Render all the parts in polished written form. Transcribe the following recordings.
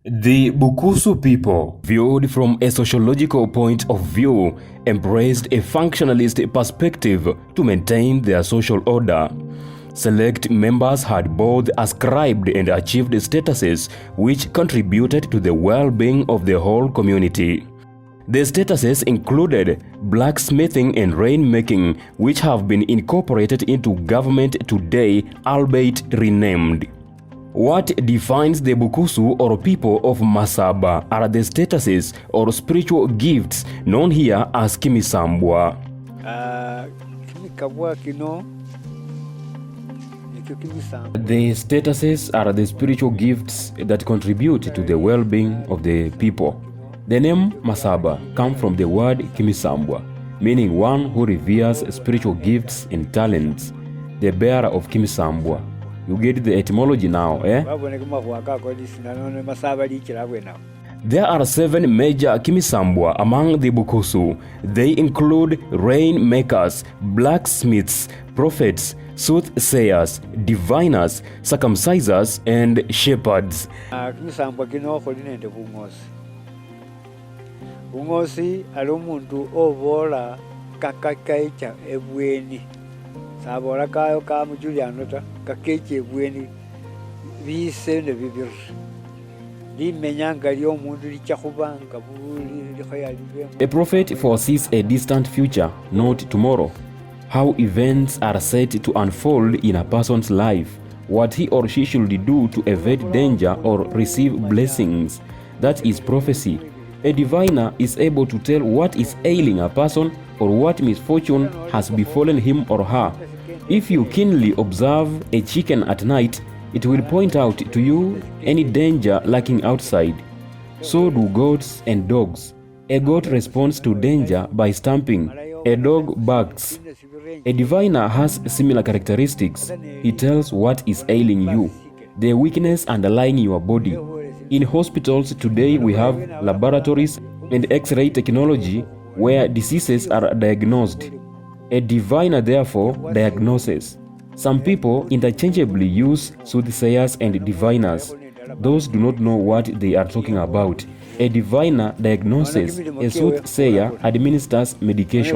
The Bukusu people, viewed from a sociological point of view, embraced a functionalist perspective to maintain their social order. Select members had both ascribed and achieved statuses which contributed to the well-being of the whole community. The statuses included blacksmithing and rainmaking, which have been incorporated into government today, albeit renamed. What defines the Bukusu or people of Masaba are the statuses or spiritual gifts known here as kimisambwa. The statuses are the spiritual gifts that contribute to the well-being of the people. The name Masaba comes from the word kimisambwa, meaning one who reveres spiritual gifts and talents, the bearer of kimisambwa. You get the etymology now, eh? There are 7 major kimisambwa among the Bukusu. They include rainmakers, blacksmiths, prophets, soothsayers, diviners, circumcisers, and shepherds. Ungosi alomuntu ovola kakakaicha ebweni sabola kayo kamujulianota kakeche ebweni bise ne bibir limenyanga lyomuntu lichakubanga buli likhayalibe. A prophet foresees a distant future, not tomorrow. How events are set to unfold in a person's life, what he or she should do to evade danger or receive blessings. That is prophecy. A diviner is able to tell what is ailing a person or what misfortune has befallen him or her. If you keenly observe a chicken at night, it will point out to you any danger lurking outside. So do goats and dogs. A goat responds to danger by stamping. A dog barks. A diviner has similar characteristics. He tells what is ailing you, the weakness underlying your body. In hospitals today we have laboratories and X-ray technology where diseases are diagnosed. A diviner therefore diagnoses. Some people interchangeably use soothsayers and diviners. Those do not know what they are talking about. A diviner diagnoses, a soothsayer administers medication.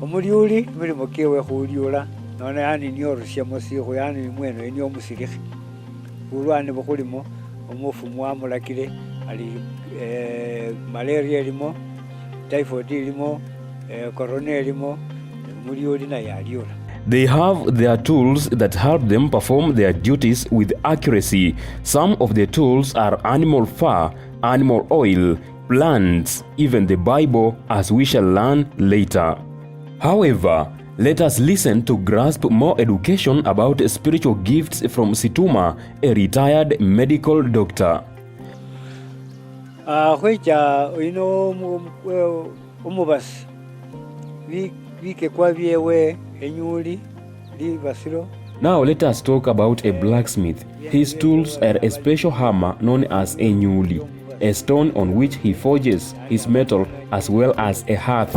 Omuliuli milimo kewe khuliula none yani nyorusya musiikhu yani mwene niyo musilikhi bulwane bukhulimo omufumu wamulakile ali malaria ilimo, typhoid ilimo, corona ilimo, muliuli naye aliula. They have their tools that help them perform their duties with accuracy. Some of the tools are animal fur, animal oil, plants, even the Bible, as we shall learn later. However, let us listen to grasp more education about spiritual gifts from Situma, a retired medical doctor. Now let us talk about a blacksmith. His tools are a special hammer known as a nyuli, a stone on which he forges his metal, as well as a hearth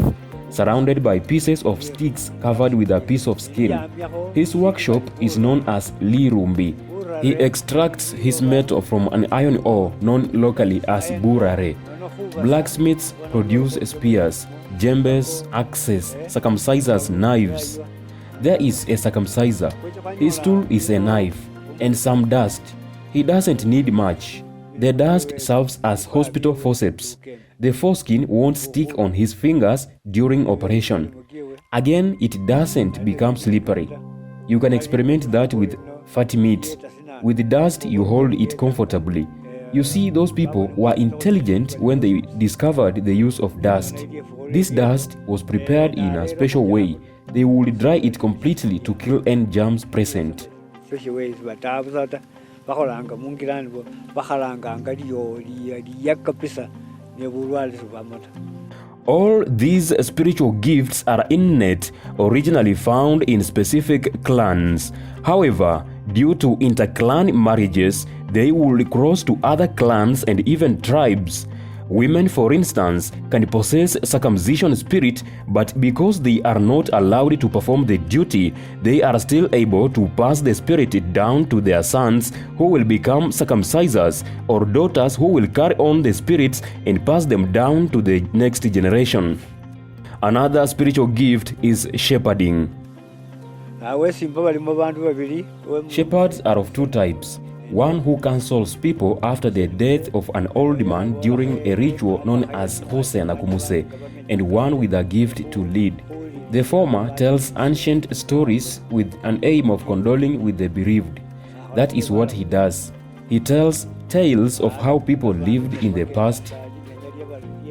surrounded by pieces of sticks covered with a piece of skin. His workshop is known as lirumbi. He extracts his metal from an iron ore known locally as burare. Blacksmiths produce spears, jembes, axes, circumcisers, knives. There is a circumciser. His tool is a knife and some dust. He doesn't need much. The dust serves as hospital forceps. The foreskin won't stick on his fingers during operation. Again, it doesn't become slippery. You can experiment that with fatty meat. With the dust, you hold it comfortably. You see, those people were intelligent when they discovered the use of dust. This dust was prepared in a special way. They would dry it completely to kill any germs present. All these spiritual gifts are innate, originally found in specific clans. However, due to interclan marriages, they will cross to other clans and even tribes. Women, for instance, can possess circumcision spirit, but because they are not allowed to perform the duty, they are still able to pass the spirit down to their sons, who will become circumcisers, or daughters who will carry on the spirits and pass them down to the next generation. Another spiritual gift is shepherding. Shepherds are of two types. One who counsels people after the death of an old man during a ritual known as Hose Nakumuse, and one with a gift to lead. The former tells ancient stories with an aim of condoling with the bereaved. That is what he does. He tells tales of how people lived in the past,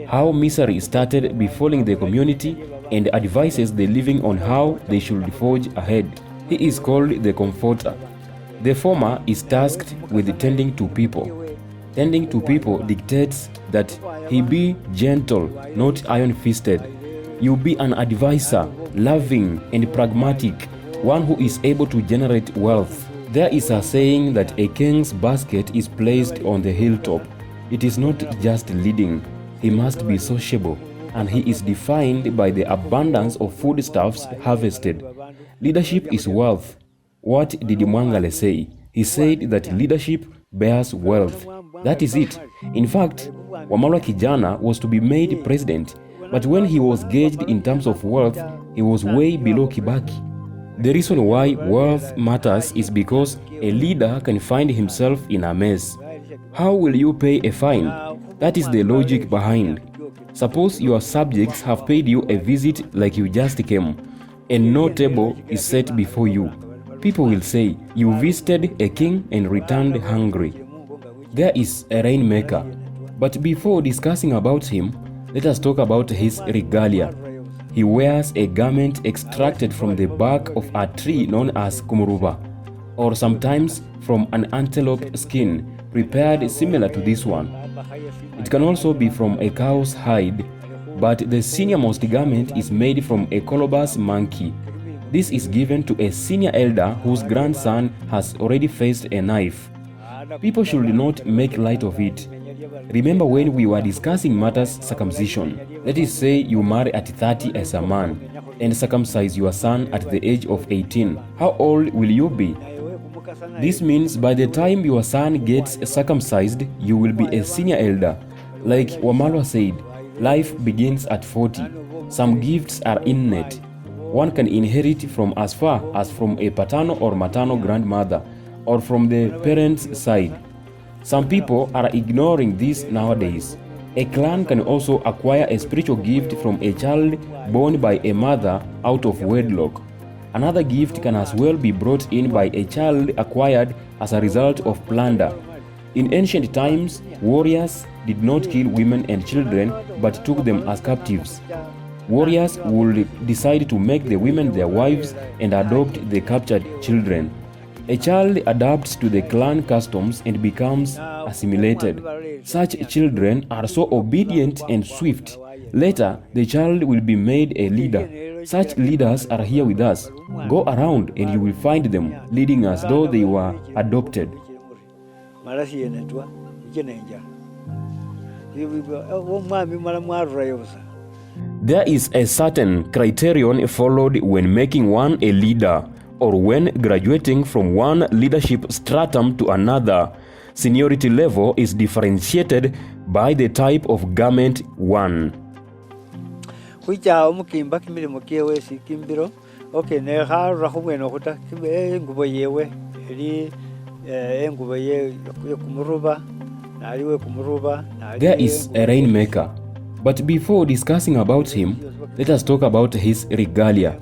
how misery started befalling the community, and advises the living on how they should forge ahead. He is called the comforter. The former is tasked with tending to people. Tending to people dictates that he be gentle, not iron-fisted. You be an advisor, loving and pragmatic, one who is able to generate wealth. There is a saying that a king's basket is placed on the hilltop. It is not just leading. He must be sociable, and he is defined by the abundance of foodstuffs harvested. Leadership is wealth. What did Mwangale say? He said that leadership bears wealth. That is it. In fact, Wamalwa Kijana was to be made president, but when he was gauged in terms of wealth, he was way below Kibaki. The reason why wealth matters is because a leader can find himself in a mess. How will you pay a fine? That is the logic behind. Suppose your subjects have paid you a visit like you just came, and no table is set before you. People will say, you visited a king and returned hungry. There is a rainmaker. But before discussing about him, let us talk about his regalia. He wears a garment extracted from the bark of a tree known as kumuruba, or sometimes from an antelope skin, prepared similar to this one. It can also be from a cow's hide, but the seniormost garment is made from a colobus monkey. This is given to a senior elder whose grandson has already faced a knife. People should not make light of it. Remember when we were discussing matters circumcision. Let us say you marry at 30 as a man and circumcise your son at the age of 18. How old will you be? This means by the time your son gets circumcised, you will be a senior elder. Like Wamalwa said, life begins at 40. Some gifts are innate. One can inherit from as far as from a paternal or maternal grandmother, or from the parents' side. Some people are ignoring this nowadays. A clan can also acquire a spiritual gift from a child born by a mother out of wedlock. Another gift can as well be brought in by a child acquired as a result of plunder. In ancient times, warriors did not kill women and children but took them as captives. Warriors would decide to make the women their wives and adopt the captured children. A child adapts to the clan customs and becomes assimilated. Such children are so obedient and swift. Later, the child will be made a leader. Such leaders are here with us. Go around and you will find them leading as though they were adopted. There is a certain criterion followed when making one a leader, or when graduating from one leadership stratum to another. Seniority level is differentiated by the type of garment worn. There is a rainmaker. But before discussing about him, let us talk about his regalia.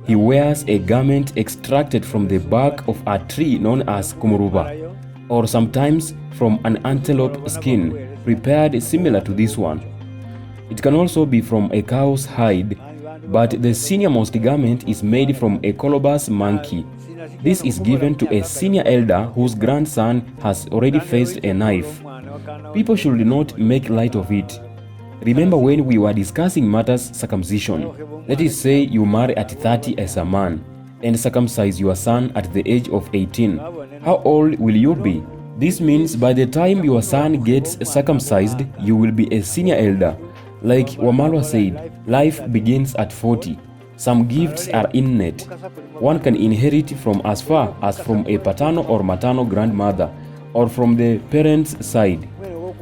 He wears a garment extracted from the bark of a tree known as kumuruba, or sometimes from an antelope skin, prepared similar to this one. It can also be from a cow's hide, but the seniormost garment is made from a colobus monkey. This is given to a senior elder whose grandson has already faced a knife. People should not make light of it. Remember when we were discussing matters circumcision. Let us say you marry at 30 as a man and circumcise your son at the age of 18. How old will you be? This means by the time your son gets circumcised, you will be a senior elder. Like Wamalwa said, life begins at 40. Some gifts are innate. One can inherit from as far as from a paternal or maternal grandmother, or from the parents' side.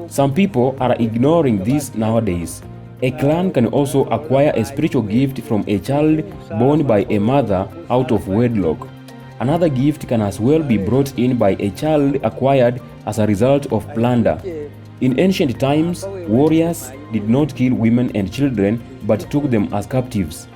Some people are ignoring this nowadays. A clan can also acquire a spiritual gift from a child born by a mother out of wedlock. Another gift can as well be brought in by a child acquired as a result of plunder. In ancient times, warriors did not kill women and children but took them as captives.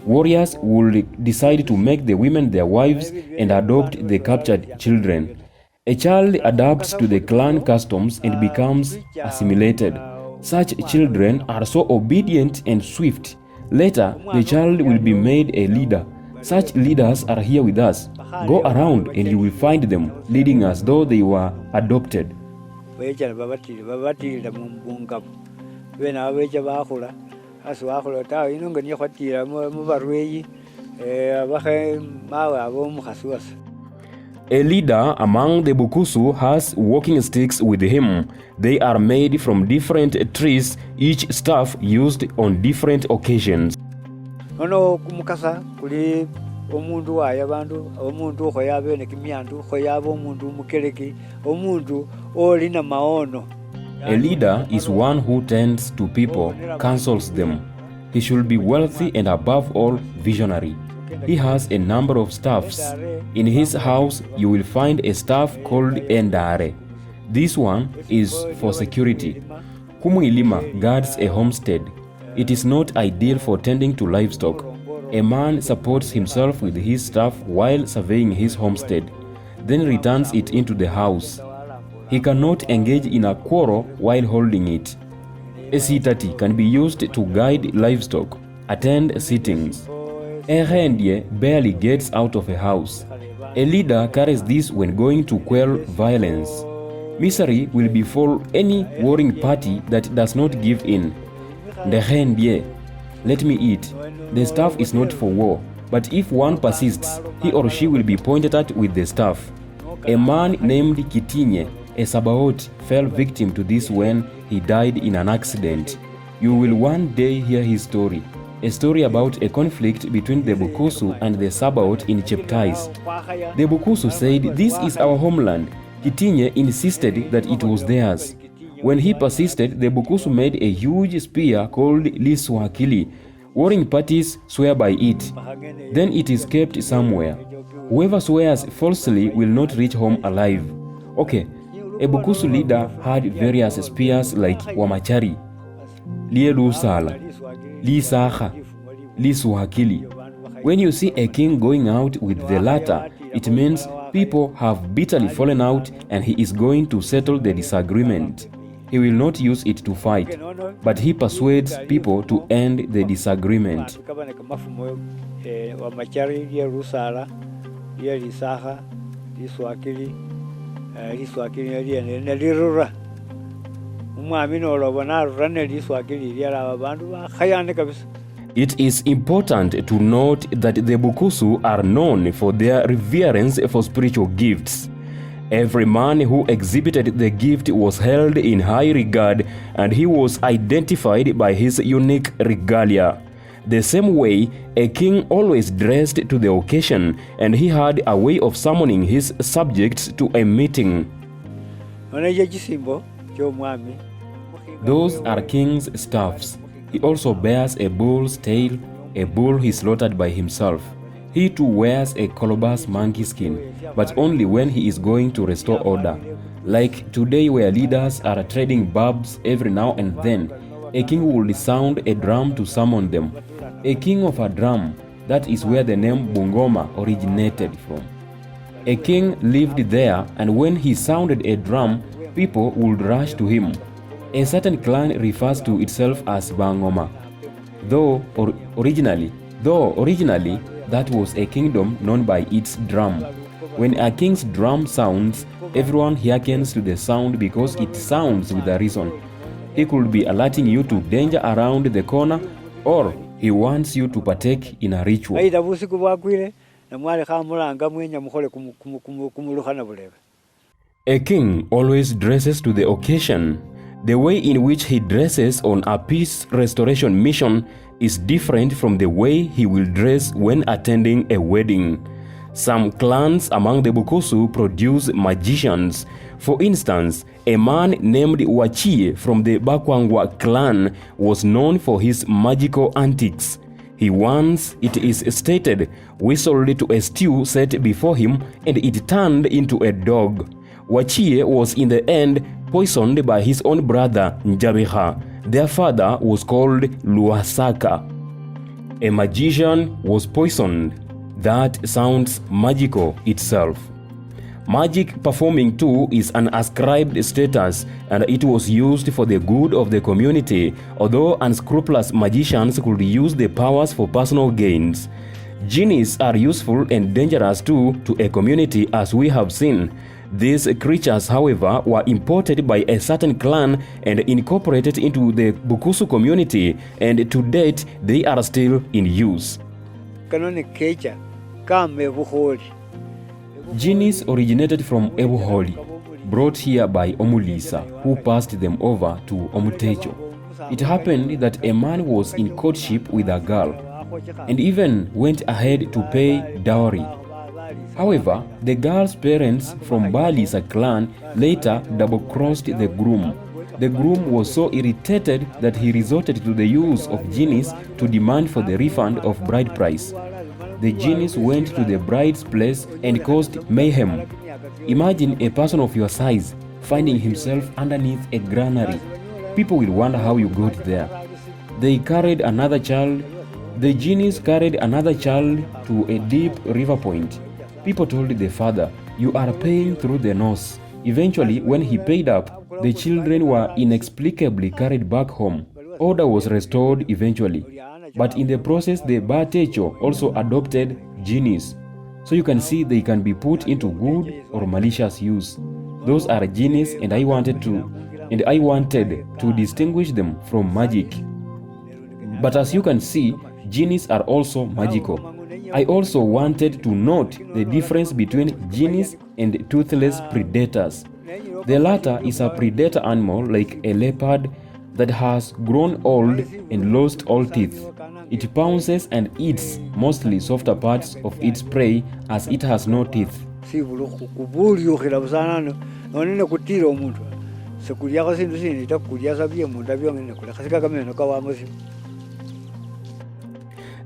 Warriors would decide to make the women their wives and adopt the captured children. A child adapts to the clan customs and becomes assimilated. Such children are so obedient and swift. Later, the child will be made a leader. Such leaders are here with us. Go around and you will find them leading as though they were adopted. A leader among the Bukusu has walking sticks with him. They are made from different trees, each staff used on different occasions. Omundu waya bandu omundu khoyabe ne kimyandu khoyaba omundu mukeleki omundu olina maono. A leader is one who tends to people, counsels them. He should be wealthy and above all visionary. He has a number of staffs. In his house you will find a staff called endare. This one is for security. Kumuilima guards a homestead. It is not ideal for tending to livestock. A man supports himself with his staff while surveying his homestead, then returns it into the house. He cannot engage in a quarrel while holding it. A sitati can be used to guide livestock, attend sittings. A rendie barely gets out of a house. A leader carries this when going to quell violence. Misery will befall any warring party that does not give in. The rendie, let me eat. The staff is not for war, but if one persists, he or she will be pointed at with the staff. A man named Kitinye, a Sabaot, fell victim to this when he died in an accident. You will one day hear his story, a story about a conflict between the Bukusu and the Sabaot in Cheptais. The Bukusu said, "This is our homeland." Kitinye insisted that it was theirs. When he persisted, the Bukusu made a huge spear called Liswakili. Warring parties swear by it. Then it is kept somewhere. Whoever swears falsely will not reach home alive. Okay, a Bukusu leader had various spears like Wamachari, Lielusala, Lisaha, Liswakili. When you see a king going out with the latter, it means people have bitterly fallen out and he is going to settle the disagreement. He will not use it to fight, but he persuades people to end the disagreement. It is important to note that the Bukusu are known for their reverence for spiritual gifts. Every man who exhibited the gift was held in high regard and he was identified by his unique regalia. The same way, a king always dressed to the occasion and he had a way of summoning his subjects to a meeting. Those are king's staffs. He also bears a bull's tail, a bull he slaughtered by himself. He too wears a colobus monkey skin, but only when he is going to restore order. Like today where leaders are trading barbs every now and then, a king will sound a drum to summon them. A king of a drum, that is where the name Bungoma originated from. A king lived there, and when he sounded a drum, people would rush to him. A certain clan refers to itself as Bangoma, though originally that was a kingdom known by its drum. When a king's drum sounds, everyone hearkens to the sound because it sounds with a reason. He could be alerting you to danger around the corner, or he wants you to partake in a ritual. A king always dresses to the occasion. The way in which he dresses on a peace restoration mission is different from the way he will dress when attending a wedding. Some clans among the Bukusu produce magicians. For instance, a man named Wachie from the Bakwangwa clan was known for his magical antics. He once, it is stated, whistled to a stew set before him and it turned into a dog. Wachie was in the end poisoned by his own brother Njabeha. Their father was called Luasaka. A magician was poisoned. That sounds magical itself. Magic performing too is an ascribed status and it was used for the good of the community, although unscrupulous magicians could use the powers for personal gains. Genies are useful and dangerous too to a community, as we have seen. These creatures, however, were imported by a certain clan and incorporated into the Bukusu community, and to date they are still in use. Genies originated from Ebuholi, brought here by Omulisa, who passed them over to Omutecho. It happened that a man was in courtship with a girl, and even went ahead to pay dowry. However, the girl's parents from Balisa clan later double-crossed the groom. The groom was so irritated that he resorted to the use of genies to demand for the refund of bride price. The genies went to the bride's place and caused mayhem. Imagine a person of your size finding himself underneath a granary. People will wonder how you got there. They carried another child. The genies carried another child to a deep river point. People told the father, "You are paying through the nose." Eventually, when he paid up, the children were inexplicably carried back home. Order was restored eventually. But in the process, the Batecho also adopted genies. So you can see they can be put into good or malicious use. Those are genies, and I wanted to distinguish them from magic. But as you can see, genies are also magical. I also wanted to note the difference between genies and toothless predators. The latter is a predator animal like a leopard that has grown old and lost all teeth. It pounces and eats mostly softer parts of its prey as it has no teeth.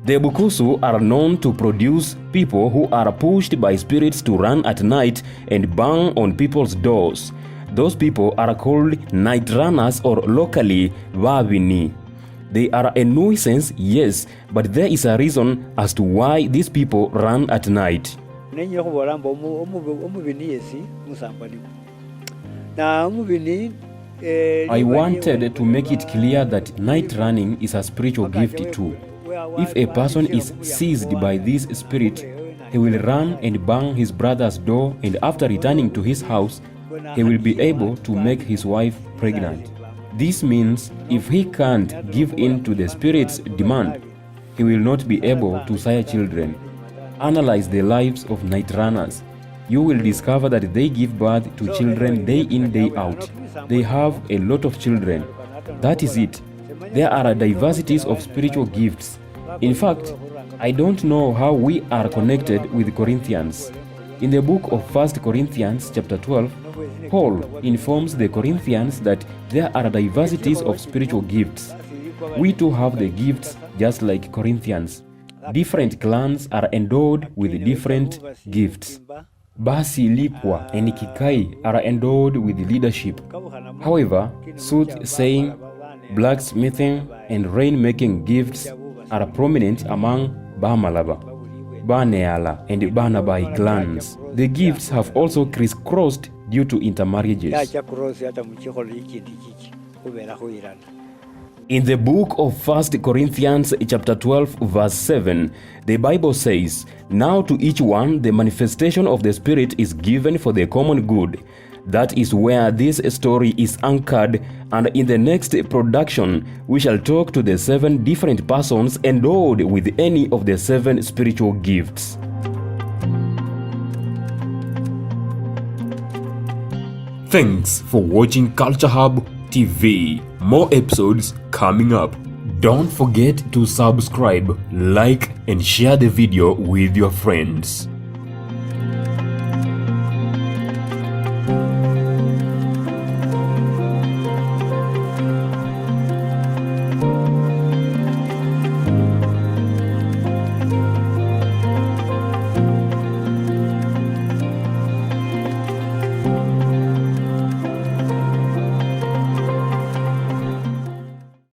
The Bukusu are known to produce people who are pushed by spirits to run at night and bang on people's doors. Those people are called night runners, or locally Vavini. They are a nuisance, yes, but there is a reason as to why these people run at night. I wanted to make it clear that night running is a spiritual gift too. If a person is seized by this spirit, he will run and bang his brother's door, and after returning to his house, he will be able to make his wife pregnant. This means if he can't give in to the spirit's demand, he will not be able to sire children. Analyze the lives of night runners. You will discover that they give birth to children day in, day out. They have a lot of children. That is it. There are diversities of spiritual gifts. In fact, I don't know how we are connected with Corinthians. In the book of 1 Corinthians chapter 12, Paul informs the Corinthians that there are diversities of spiritual gifts. We too have the gifts just like Corinthians. Different clans are endowed with different gifts. Basi Lipwa and Kikai are endowed with leadership. However, soothsaying, blacksmithing, and rainmaking gifts are prominent among Bamalaba, Baneala, and Banabai clans. The gifts have also crisscrossed due to intermarriages. In the book of 1 Corinthians chapter 12 verse 7, the Bible says, "Now to each one the manifestation of the Spirit is given for the common good." That is where this story is anchored, and in the next production, we shall talk to the 7 different persons endowed with any of the 7 spiritual gifts. Thanks for watching Culture Hub TV. More episodes coming up. Don't forget to subscribe, like, and share the video with your friends.